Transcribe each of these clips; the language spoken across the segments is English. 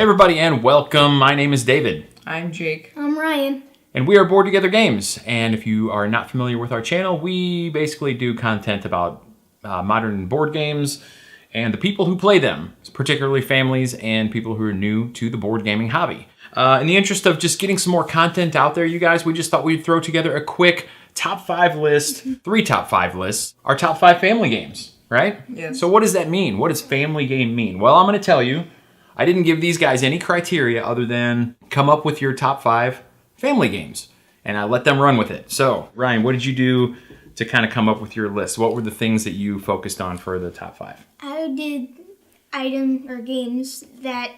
everybody, and welcome. My name is David. I'm Jake. I'm Ryan. And we are Board Together Games. And if you are not familiar with our channel, we basically do content about modern board games and the people who play them, particularly families and people who are new to the board gaming hobby. In the interest of just getting some more content out there, you guys, we just thought we'd throw together a quick top 5 list, 3 top 5 lists, our top 5 family games, right? Yes. So what does that mean? What does family game mean? Well, I'm going to tell you, I didn't give these guys any criteria other than come up with your top 5 family games, and I let them run with it. So, Ryan, what did you do to kind of come up with your list? What were the things that you focused on for the top 5? I did games that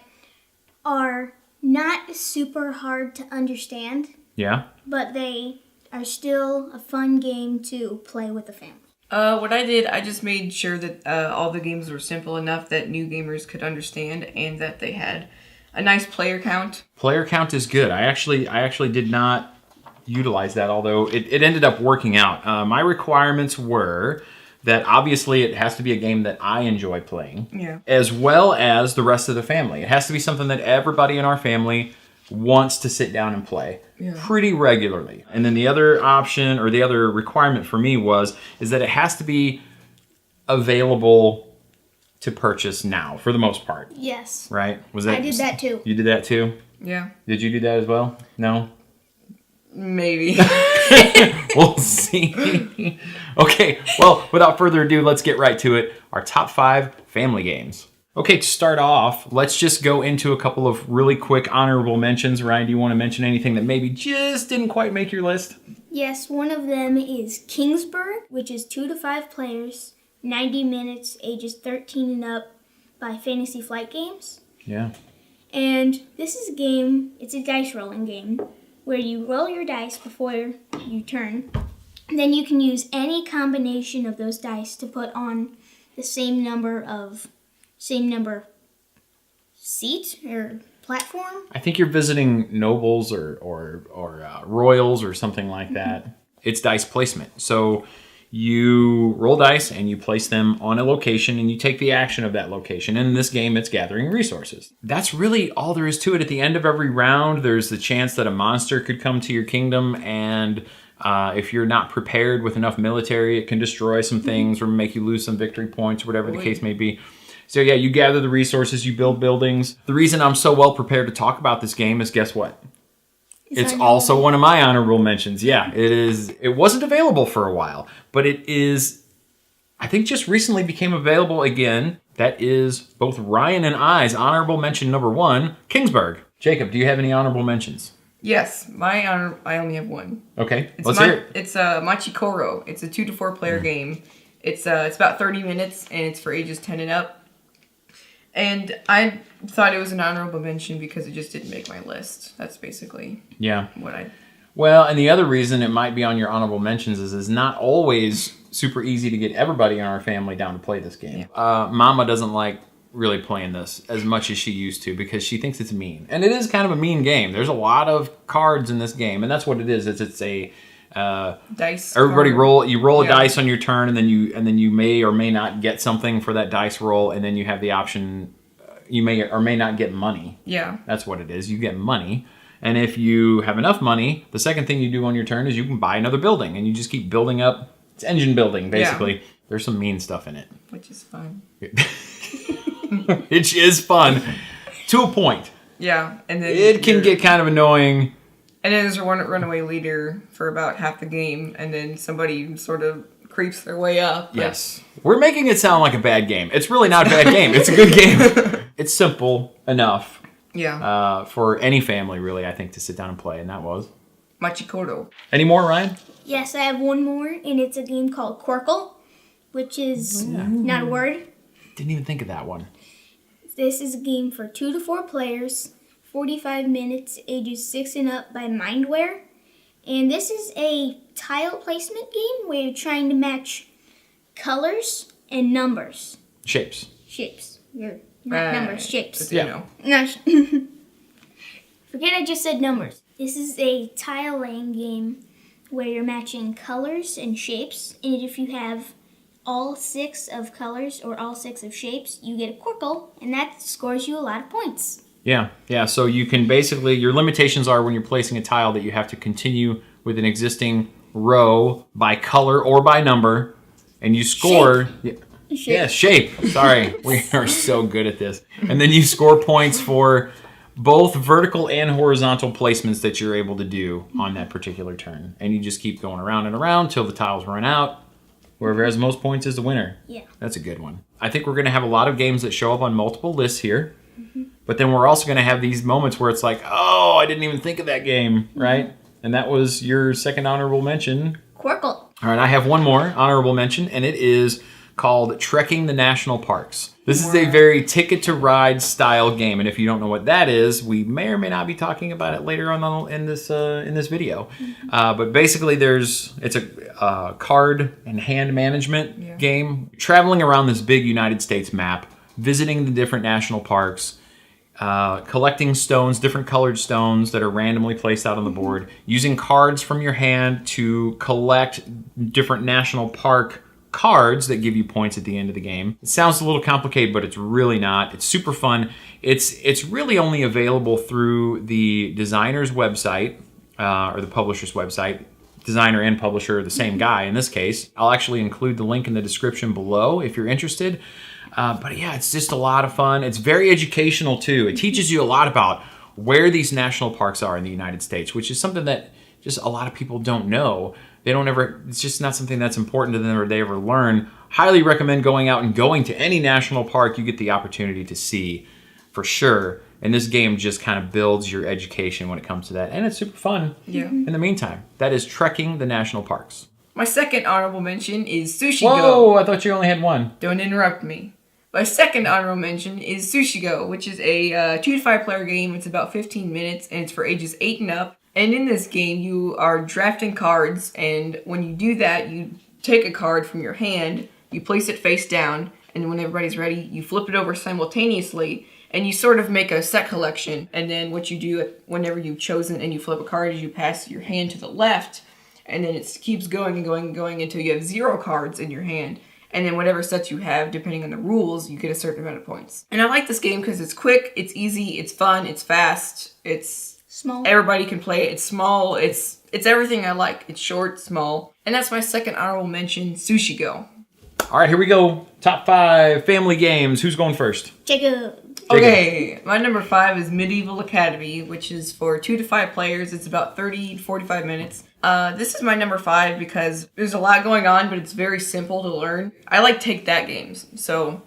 are not super hard to understand, Yeah? but they are still a fun game to play with the family. What I did, I just made sure that all the games were simple enough that new gamers could understand and that they had a nice player count. Player count is good. I actually did not utilize that, although it ended up working out. My requirements were that obviously it has to be a game that I enjoy playing, as well as the rest of the family. It has to be something that everybody in our family wants to sit down and play pretty regularly. And then the other option, or the other requirement for me is that it has to be available to purchase now, for the most part. Yes. Right? I did that too. You did that too? Yeah. Did you do that as well? No? Maybe. We'll see. Okay, well, without further ado, let's get right to it. Our top 5 family games. Okay, to start off, let's just go into a couple of really quick honorable mentions. Ryan, do you want to mention anything that maybe just didn't quite make your list? Yes, one of them is Kingsburg, which is 2 to 5 players, 90 minutes, ages 13 and up, by Fantasy Flight Games. Yeah. And this is a game, it's a dice rolling game, where you roll your dice before you turn. Then you can use any combination of those dice to put on the same number seat or platform. I think you're visiting nobles or royals or something like that. It's dice placement. So you roll dice and you place them on a location and you take the action of that location. And in this game, it's gathering resources. That's really all there is to it. At the end of every round, there's the chance that a monster could come to your kingdom, and if you're not prepared with enough military, it can destroy some things or make you lose some victory points or whatever the case may be. So yeah, you gather the resources, you build buildings. The reason I'm so well prepared to talk about this game is, guess what? It's also one of my honorable mentions. Yeah, it is. It wasn't available for a while, but it is, I think, just recently became available again. That is both Ryan and I's honorable mention number 1, Kingsburg. Jacob, do you have any honorable mentions? Yes, I only have one. Okay, let's hear it. It's Machikoro. It's a 2 to 4 player game. It's about 30 minutes, and it's for ages 10 and up. And I thought it was an honorable mention because it just didn't make my list. That's basically what I... Well, and the other reason it might be on your honorable mentions is it's not always super easy to get everybody in our family down to play this game. Yeah. Mama doesn't like really playing this as much as she used to because she thinks it's mean. And it is kind of a mean game. There's a lot of cards in this game, and that's what it is. It's a... dice. Everybody roll a dice on your turn, and then you may or may not get something for that dice roll, and then you have the option you may or may not get money. Yeah, that's what it is. You get money, and if you have enough money, the second thing you do on your turn is you can buy another building, and you just keep building up. It's engine building, basically. Yeah. There's some mean stuff in it, which is fun. Which is fun to a point. Yeah, and then it can get kind of annoying. And then there's a runaway leader for about half the game, and then somebody sort of creeps their way up. Yes. We're making it sound like a bad game. It's really not a bad game. It's a good game. It's simple enough. Yeah. For any family, really, I think, to sit down and play, and that was Machikoro. Any more, Ryan? Yes, I have one more, and it's a game called Quirkle, which is not a word. Didn't even think of that one. This is a game for 2 to 4 players. 45 minutes, ages 6 and up, by Mindware. And this is a tile placement game where you're trying to match colors and numbers. Shapes. Not numbers, shapes. Yeah. No, forget I just said numbers. This is a tile laying game where you're matching colors and shapes. And if you have all 6 of colors or all 6 of shapes, you get a Quirkle, and that scores you a lot of points. Yeah. So you can basically, your limitations are when you're placing a tile that you have to continue with an existing row by color or by number, and you score. Shape. Sorry, we are so good at this. And then you score points for both vertical and horizontal placements that you're able to do on that particular turn. And you just keep going around and around till the tiles run out. Whoever has the most points is the winner. Yeah. That's a good one. I think we're going to have a lot of games that show up on multiple lists here. But then we're also going to have these moments where it's like, oh, I didn't even think of that game, right? And that was your second honorable mention. Quirkle. All right, I have one more honorable mention, and it is called Trekking the National Parks. This is a very Ticket to Ride style game, and if you don't know what that is, we may or may not be talking about it later on in this video. But basically, it's a card and hand management game, traveling around this big United States map, visiting the different national parks, collecting stones, different colored stones that are randomly placed out on the board, using cards from your hand to collect different national park cards that give you points at the end of the game. It sounds a little complicated, but it's really not. It's super fun. It's really only available through the designer's website or the publisher's website. Designer and publisher are the same guy in this case. I'll actually include the link in the description below if you're interested. But yeah, it's just a lot of fun. It's very educational too. It teaches you a lot about where these national parks are in the United States, which is something that just a lot of people don't know. It's just not something that's important to them or they ever learn. Highly recommend going out and going to any national park you get the opportunity to see for sure. And this game just kind of builds your education when it comes to that. And it's super fun in the meantime. That is Trekking the National Parks. My second honorable mention is Sushi Whoa, Go. I thought you only had one. Don't interrupt me. My second honorable mention is Sushi Go, which is a 2 to 5 player game. It's about 15 minutes and it's for ages 8 and up. And in this game, you are drafting cards, and when you do that, you take a card from your hand, you place it face down, and when everybody's ready, you flip it over simultaneously, and you sort of make a set collection. And then what you do whenever you've chosen and you flip a card is you pass your hand to the left, and then it keeps going and going and going until you have 0 cards in your hand. And then whatever sets you have, depending on the rules, you get a certain amount of points. And I like this game because it's quick, it's easy, it's fun, it's fast, it's small. Everybody can play it. It's small. It's everything I like. It's short, small. And that's my second honorable mention, Sushi Go. All right, here we go. Top 5 family games. Who's going first? Jacob. Okay, my number 5 is Medieval Academy, which is for 2 to 5 players. It's about 30 to 45 minutes. This is my number 5 because there's a lot going on, but it's very simple to learn. I like take that games, so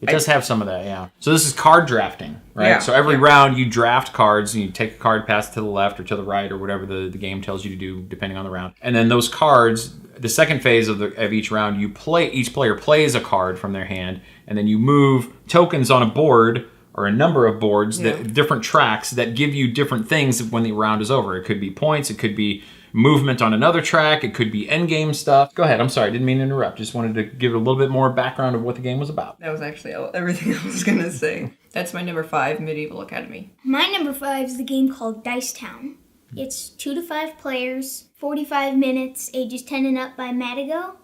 it does have some of that, yeah. So this is card drafting, right? Yeah, so every round you draft cards and you take a card, pass it to the left or to the right or whatever the game tells you to do depending on the round. And then those cards, the second phase of each round, each player plays a card from their hand, and then you move tokens on a board or a number of boards, that different tracks that give you different things when the round is over. It could be points, it could be movement on another track, it could be endgame stuff. Go ahead, I'm sorry, didn't mean to interrupt. Just wanted to give it a little bit more background of what the game was about. That was actually everything I was going to say. That's my number 5, Medieval Academy. My number 5 is the game called Dice Town. It's 2 to 5 players, 45 minutes, ages 10 and up by Madigo.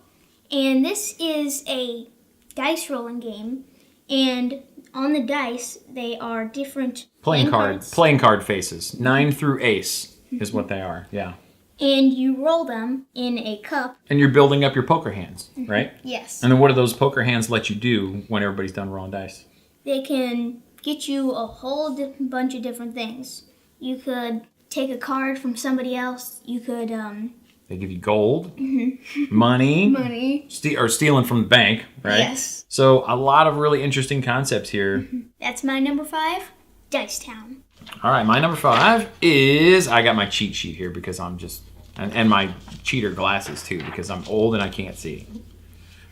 And this is a dice rolling game. And on the dice, they are different playing card faces. 9 through ace is what they are, yeah. And you roll them in a cup. And you're building up your poker hands, right? Yes. And then what do those poker hands let you do when everybody's done rolling dice? They can get you a whole bunch of different things. You could take a card from somebody else. You could, They give you gold, money. Stealing from the bank, right? Yes. So a lot of really interesting concepts here. That's my number 5, Dice Town. All right, my number 5 is, I got my cheat sheet here because I'm just, and my cheater glasses too because I'm old and I can't see.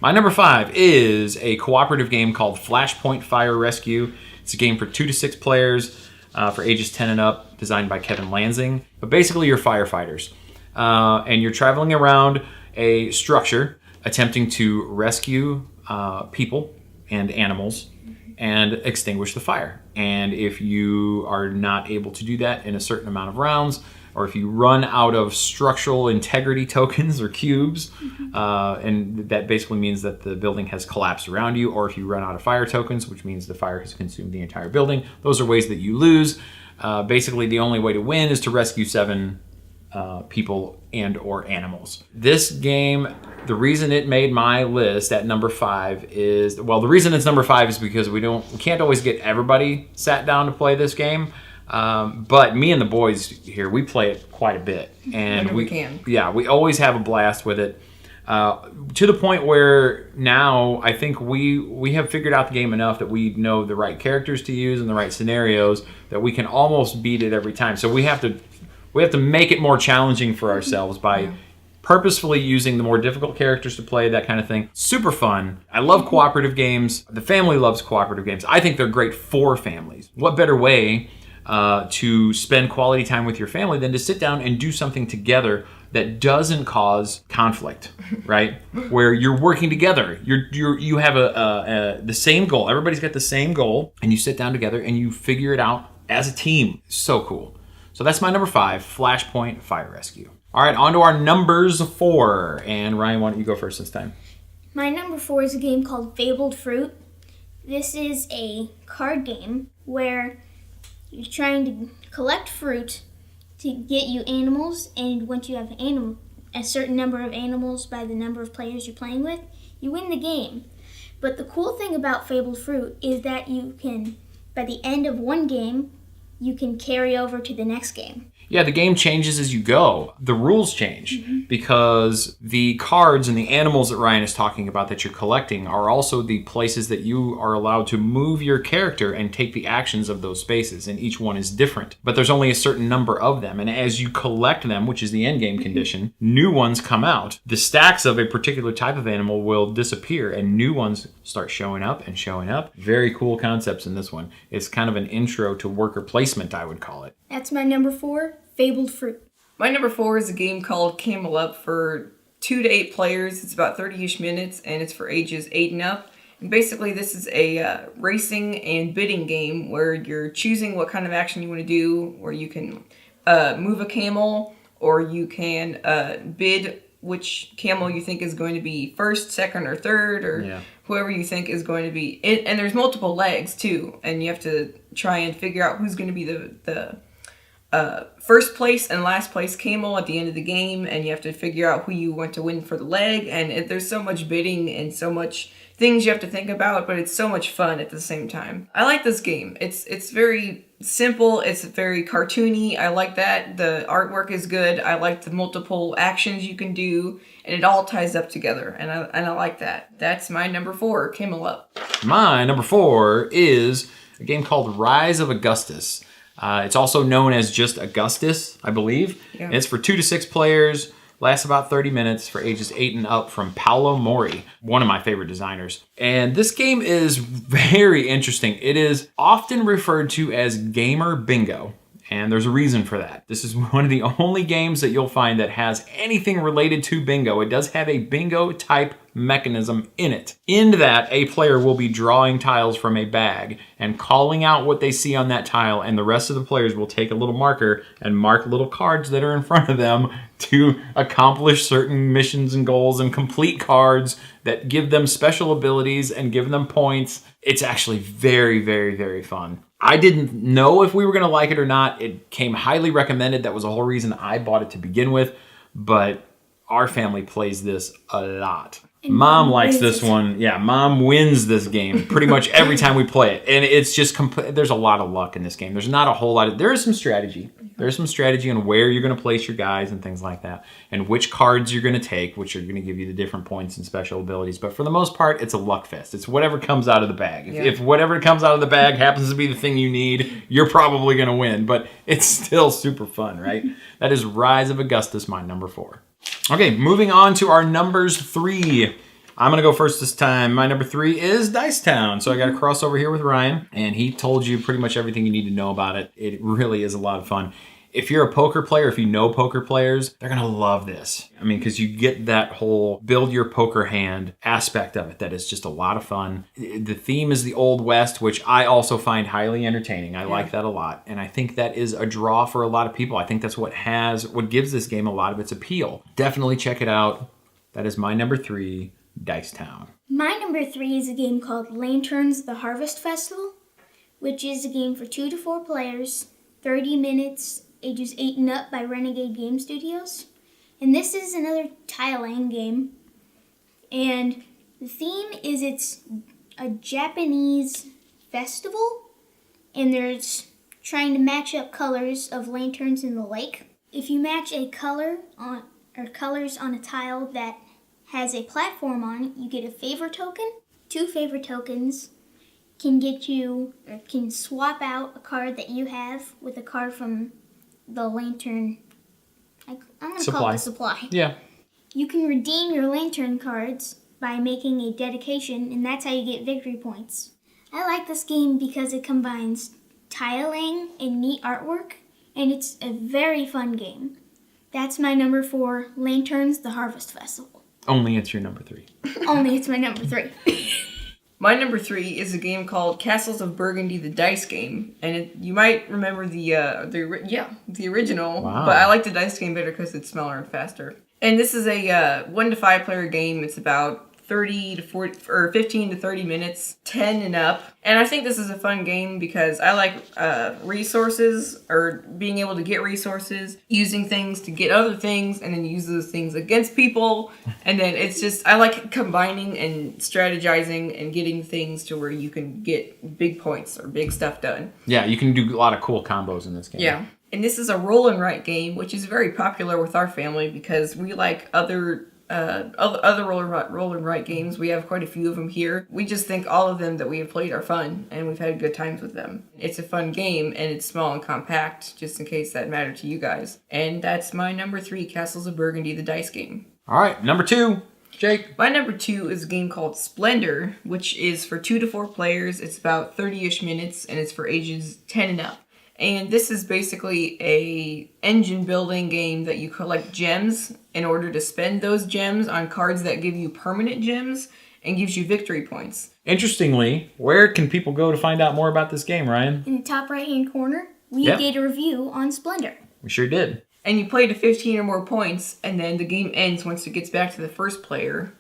My number 5 is a cooperative game called Flashpoint Fire Rescue. It's a game for 2 to 6 players for ages 10 and up, designed by Kevin Lansing. But basically you're firefighters and you're traveling around a structure attempting to rescue people and animals and extinguish the fire. And if you are not able to do that in a certain amount of rounds, or if you run out of structural integrity tokens or cubes, and that basically means that the building has collapsed around you, or if you run out of fire tokens, which means the fire has consumed the entire building. Those are ways that you lose. Basically, the only way to win is to rescue 7 people and or animals. This game, the reason it made my list at number 5 is, well, the reason it's number 5 is because we can't always get everybody sat down to play this game. But me and the boys here, we play it quite a bit, and we can. Yeah, we always have a blast with it. To the point where now I think we have figured out the game enough that we know the right characters to use and the right scenarios that we can almost beat it every time. So we have to make it more challenging for ourselves by purposefully using the more difficult characters to play, that kind of thing. Super fun. I love cooperative games. The family loves cooperative games. I think they're great for families. What better way to spend quality time with your family than to sit down and do something together that doesn't cause conflict, right? Where you're working together, you have the same goal. Everybody's got the same goal, and you sit down together and you figure it out as a team. So cool. So that's my number 5, Flashpoint Fire Rescue. All right, on to our numbers 4. And Ryan, why don't you go first this time? My number 4 is a game called Fabled Fruit. This is a card game where you're trying to collect fruit to get you animals, and once you have a certain number of animals by the number of players you're playing with, you win the game. But the cool thing about Fabled Fruit is that you can, by the end of one game, you can carry over to the next game. Yeah, the game changes as you go. The rules change because the cards and the animals that Ryan is talking about that you're collecting are also the places that you are allowed to move your character and take the actions of those spaces, and each one is different. But there's only a certain number of them, and as you collect them, which is the end game condition, new ones come out. The stacks of a particular type of animal will disappear, and new ones start showing up and showing up. Very cool concepts in this one. It's kind of an intro to worker placement, I would call it. That's my number 4, Fabled Fruit. My number 4 is a game called Camel Up for 2 to 8 players. It's about 30-ish minutes, and it's for ages 8 and up. And basically, this is a racing and bidding game where you're choosing what kind of action you want to do, where you can move a camel, or you can bid which camel you think is going to be first, second, or third, or whoever you think is going to be. And there's multiple legs, too, and you have to try and figure out who's going to be the first place and last place camel at the end of the game, and you have to figure out who you want to win for the leg, and there's so much bidding and so much things you have to think about, but it's so much fun at the same time. I like this game. It's very simple, it's very cartoony. I like that. The artwork is good. I like the multiple actions you can do, and it all ties up together, and I like that. That's my number 4, Camel Up. My number 4 is a game called Rise of Augustus. It's also known as just Augustus, I believe. Yeah. It's for 2 to 6 players, lasts about 30 minutes, for ages 8 and up, from Paolo Mori, one of my favorite designers. And this game is very interesting. It is often referred to as gamer bingo, and there's a reason for that. This is one of the only games that you'll find that has anything related to bingo. It does have a bingo type mechanism in it. In that, a player will be drawing tiles from a bag and calling out what they see on that tile, and the rest of the players will take a little marker and mark little cards that are in front of them to accomplish certain missions and goals, and complete cards that give them special abilities and give them points. It's actually very, very, very fun. I didn't know if we were going to like it or not. It came highly recommended. That was the whole reason I bought it to begin with. But our family plays this a lot. And Mom likes this one. Yeah, Mom wins this game pretty much every time we play it. And it's just, there's a lot of luck in this game. There's not a whole lot of, there is some strategy. There's some strategy on where you're going to place your guys and things like that. And which cards you're going to take, which are going to give you the different points and special abilities. But for the most part, it's a luck fest. It's whatever comes out of the bag. If whatever comes out of the bag happens to be the thing you need, you're probably going to win. But it's still super fun, right? That is Rise of Augustus, my number 4. Okay, moving on to our numbers 3. I'm going to go first this time. My number 3 is Dice Town. So I got a crossover here with Ryan, and he told you pretty much everything you need to know about it. It really is a lot of fun. If you're a poker player, if you know poker players, they're going to love this. I mean, because you get that whole build your poker hand aspect of it that is just a lot of fun. The theme is the Old West, which I also find highly entertaining. I like that a lot. And I think that is a draw for a lot of people. I think that's what gives this game a lot of its appeal. Definitely check it out. That is my number 3, Dice Town. My number 3 is a game called Lanterns: The Harvest Festival, which is a game for 2 to 4 players, 30 minutes, ages 8 and up, by Renegade Game Studios. And this is another tile-laying game. And the theme is it's a Japanese festival, and there's trying to match up colors of lanterns in the lake. If you match a color on or colors on a tile that has a platform on it, you get a favor token. 2 favor tokens can swap out a card that you have with a card from the lantern. I'm going to call it the supply. Yeah. You can redeem your lantern cards by making a dedication, and that's how you get victory points. I like this game because it combines tiling and neat artwork, and it's a very fun game. That's my number 4, Lanterns: The Harvest Festival. Only it's your number 3. Only it's my number 3. My number 3 is a game called Castles of Burgundy, the dice game, and you might remember the original, Wow. but I like the dice game better because it's smaller and faster. And this is a 1 to 5 player game. It's about 30 to 40 or 15 to 30 minutes, 10 and up. And I think this is a fun game because I like resources, or being able to get resources, using things to get other things, and then use those things against people. And then it's just, I like combining and strategizing and getting things to where you can get big points or big stuff done. Yeah, you can do a lot of cool combos in this game. Yeah. And this is a roll and write game, which is very popular with our family because we like other roll and write games. We have quite a few of them here. We just think all of them that we have played are fun, and we've had good times with them. It's a fun game, and it's small and compact, just in case that mattered to you guys. And that's my number 3, Castles of Burgundy, the dice game. All right, number 2, Jake. My number 2 is a game called Splendor, which is for 2 to 4 players. It's about 30-ish minutes, and it's for ages 10 and up. And this is basically a engine building game that you collect gems in order to spend those gems on cards that give you permanent gems and gives you victory points. Interestingly, where can people go to find out more about this game, Ryan? In the top right-hand corner, we did a review on Splendor. We sure did. And you play to 15 or more points, and then the game ends once it gets back to the first player,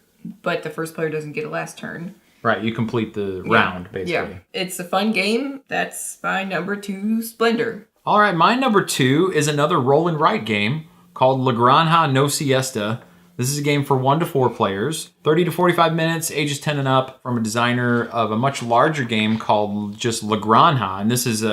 but the first player doesn't get a last turn. Right, you complete the round, basically. Yeah, it's a fun game. That's my number 2, Splendor. All right, my number 2 is another roll and write game called La Granja No Siesta. This is a game for 1 to 4 players, 30 to 45 minutes, ages 10 and up, from a designer of a much larger game called just La Granja. And this is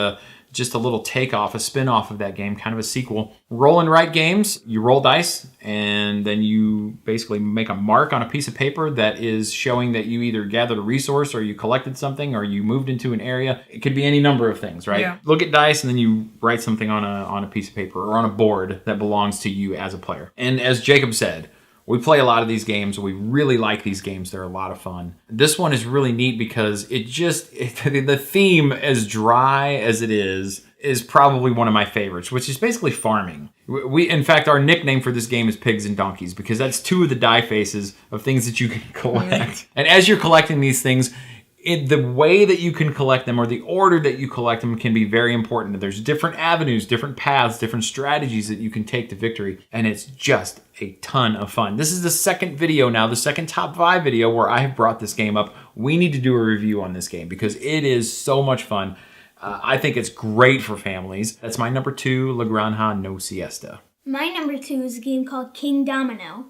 just a little takeoff, a spin-off of that game, kind of a sequel. Roll and write games, you roll dice, and then you basically make a mark on a piece of paper that is showing that you either gathered a resource, or you collected something, or you moved into an area. It could be any number of things, right? Yeah. Look at dice, and then you write something on a piece of paper or on a board that belongs to you as a player. And as Jacob said, we play a lot of these games. We really like these games. They're a lot of fun. This one is really neat because the theme, as dry as it is probably one of my favorites, which is basically farming. In fact, our nickname for this game is Pigs and Donkeys, because that's 2 of the die faces of things that you can collect. And as you're collecting these things, the way that you can collect them, or the order that you collect them, can be very important. There's different avenues, different paths, different strategies that you can take to victory, and it's just a ton of fun. This is the second video now, the second top 5 video where I have brought this game up. We need to do a review on this game because it is so much fun. I think it's great for families. That's my number 2, La Granja No Siesta. My number 2 is a game called King Domino.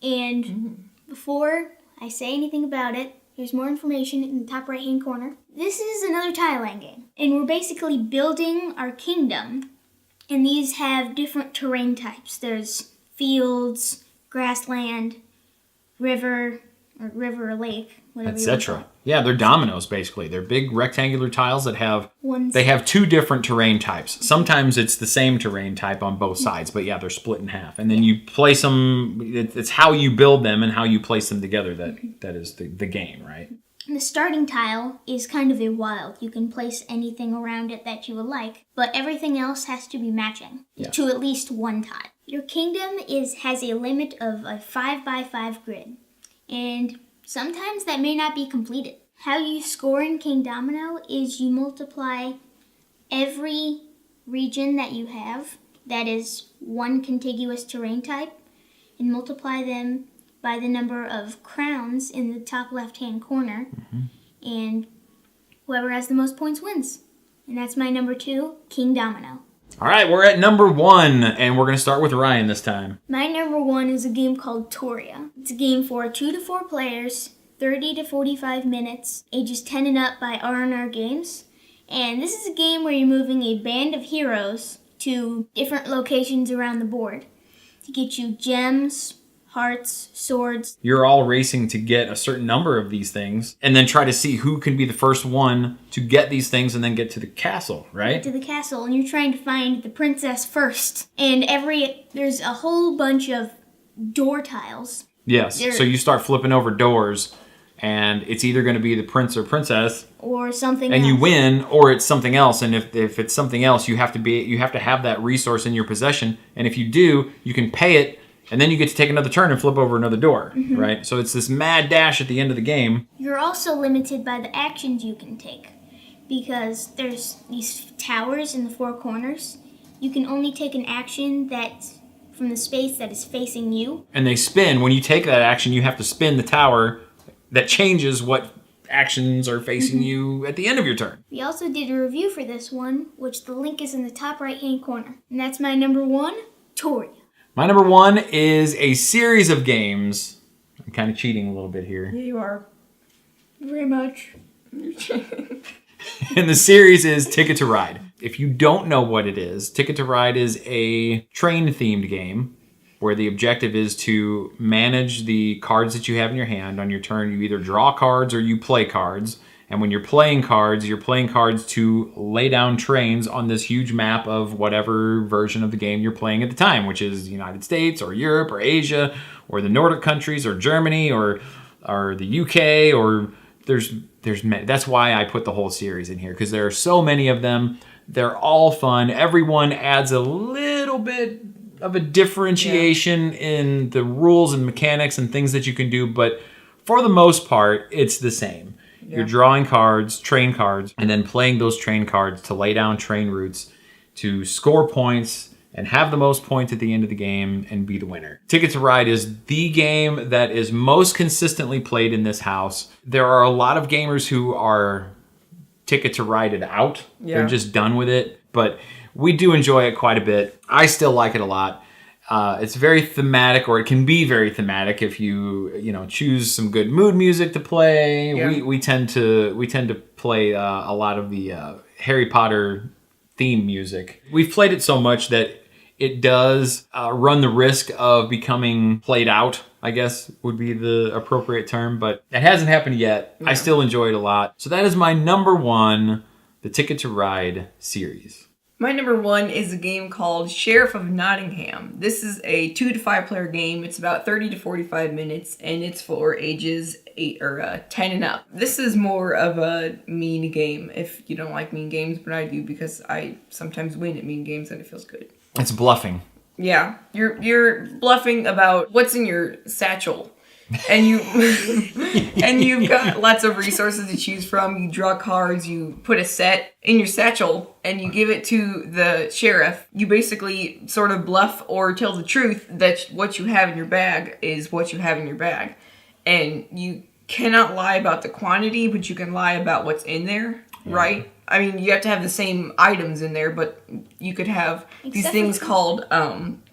And before I say anything about it, there's more information in the top right-hand corner. This is another tile-laying game. And we're basically building our kingdom. And these have different terrain types. There's fields, grassland, river or lake, whatever you want to call it. Etc. Yeah, they're dominoes, basically. They're big rectangular tiles that have... One's- They have 2 different terrain types. Sometimes it's the same terrain type on both sides, but yeah, they're split in half. And then you place them... It's how you build them and how you place them together that is the game, right? The starting tile is kind of a wild. You can place anything around it that you would like, but everything else has to be matching to at least one tile. Your kingdom has a limit of a 5x5 grid, and sometimes that may not be completed. How you score in King Domino is you multiply every region that you have that is one contiguous terrain type and multiply them by the number of crowns in the top left-hand corner, and whoever has the most points wins. And that's my number 2, King Domino. All right, we're at number 1, and we're going to start with Ryan this time. My number 1 is a game called Toria. It's a game for 2 to 4 players, 30 to 45 minutes, ages 10 and up by R&R Games. And this is a game where you're moving a band of heroes to different locations around the board to get you gems, hearts, swords. You're all racing to get a certain number of these things and then try to see who can be the first one to get these things and then get to the castle, right? Get to the castle, and you're trying to find the princess first. And there's a whole bunch of door tiles. Yes, so you start flipping over doors, and it's either going to be the prince or princess, or something and else. you win, or it's something else. And if it's something else, you have to have that resource in your possession. And if you do, you can pay it, and then you get to take another turn and flip over another door, right? So it's this mad dash at the end of the game. You're also limited by the actions you can take, because there's these towers in the 4 corners. You can only take an action that's from the space that is facing you. And they spin. When you take that action, you have to spin the tower that changes what actions are facing you at the end of your turn. We also did a review for this one, which the link is in the top right-hand corner. And that's my number 1, Toria. My number 1 is a series of games. I'm kind of cheating a little bit here. Yeah, you are. Very much. And the series is Ticket to Ride. If you don't know what it is, Ticket to Ride is a train-themed game where the objective is to manage the cards that you have in your hand. On your turn, you either draw cards or you play cards. And when you're playing cards to lay down trains on this huge map of whatever version of the game you're playing at the time, which is the United States or Europe or Asia or the Nordic countries or Germany or the UK or that's why I put the whole series in here, because there are so many of them. They're all fun. Everyone adds a little bit of a differentiation in the rules and mechanics and things that you can do, but for the most part, it's the same. Yeah. You're drawing cards, train cards, and then playing those train cards to lay down train routes to score points and have the most points at the end of the game and be the winner. Ticket to Ride is the game that is most consistently played in this house. There are a lot of gamers who are Ticket to Ride it out. Yeah. They're just done with it, but we do enjoy it quite a bit. I still like it a lot. It's very thematic, or it can be very thematic if you choose some good mood music to play. Yeah. We tend to play a lot of the Harry Potter theme music. We've played it so much that it does run the risk of becoming played out, I guess would be the appropriate term, but it hasn't happened yet. No. I still enjoy it a lot. So that is my number 1, the Ticket to Ride series. My number 1 is a game called Sheriff of Nottingham. This is a 2 to 5 player game. It's about 30 to 45 minutes, and it's for ages 10 and up. This is more of a mean game if you don't like mean games, but I do, because I sometimes win at mean games and it feels good. It's bluffing. Yeah, you're bluffing about what's in your satchel. And you've got lots of resources to choose from. You draw cards, you put a set in your satchel, and you give it to the sheriff. You basically sort of bluff or tell the truth that what you have in your bag is what you have in your bag. And you cannot lie about the quantity, but you can lie about what's in there, right? I mean, you have to have the same items in there, but you could have these things called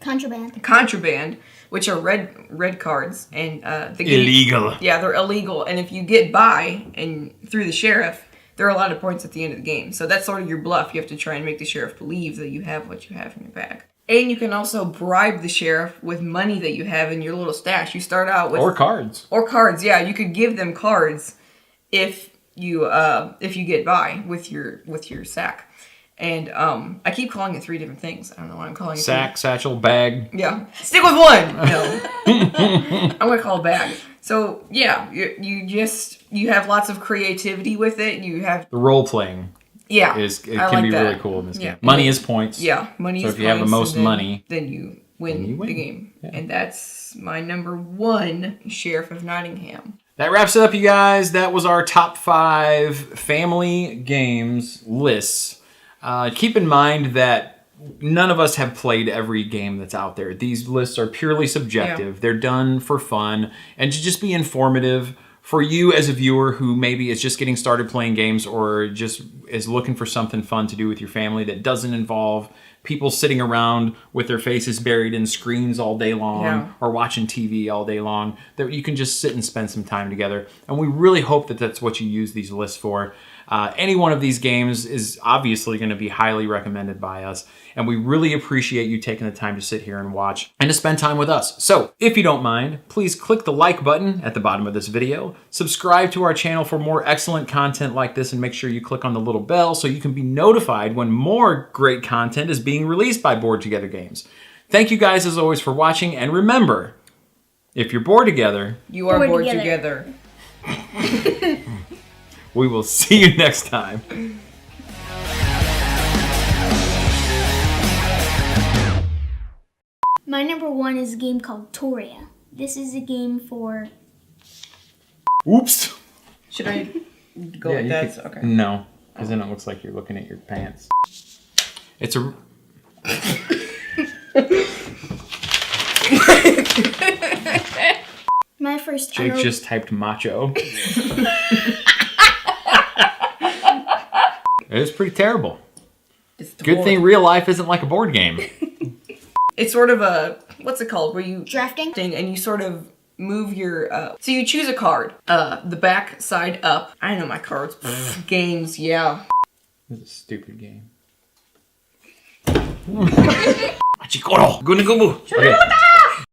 contraband, which are red cards, and illegal. Yeah, they're illegal. And if you get by and through the sheriff, there are a lot of points at the end of the game. So that's sort of your bluff. You have to try and make the sheriff believe that you have what you have in your bag. And you can also bribe the sheriff with money that you have in your little stash. You start out with cards. Or cards, yeah. You could give them cards if you get by with your sack. And I keep calling it 3 different things. I don't know why I'm calling it Sack, satchel, bag. Yeah. Stick with one. No. I'm gonna call it bag. So yeah, you have lots of creativity with it. You have The role playing. Yeah. It can like be that. really cool in this Yeah. game. Money is points. Yeah, money So is if you have the points, most and money, then you win, win. the game. Yeah. And that's my number 1, Sheriff of Nottingham. That wraps it up, you guys. That was our top 5 family games lists. Keep in mind that none of us have played every game that's out there. These lists are purely subjective. Yeah. They're done for fun and to just be informative for you as a viewer who maybe is just getting started playing games or just is looking for something fun to do with your family that doesn't involve people sitting around with their faces buried in screens all day long or watching TV all day long, that you can just sit and spend some time together. And we really hope that that's what you use these lists for. Any one of these games is obviously going to be highly recommended by us, and we really appreciate you taking the time to sit here and watch and to spend time with us. So, if you don't mind, please click the like button at the bottom of this video, subscribe to our channel for more excellent content like this, and make sure you click on the little bell so you can be notified when more great content is being released by Board Together Games. Thank you guys as always for watching, and remember, if you're bored together, You are bored together. we will see you next time. My number 1 is a game called Toria. This is a game for... Oops. Should I go with you that? could- Okay. No, because then it looks like you're looking at your pants. It's a... My first... Jake just typed macho. It was pretty terrible. Good thing real life isn't like a board game. It's sort of a, what's it called? Where you Drafting? and you sort of move your, so you choose a card. The back side up. I know my cards. Games, yeah. This is a stupid game. Achikoro! Okay.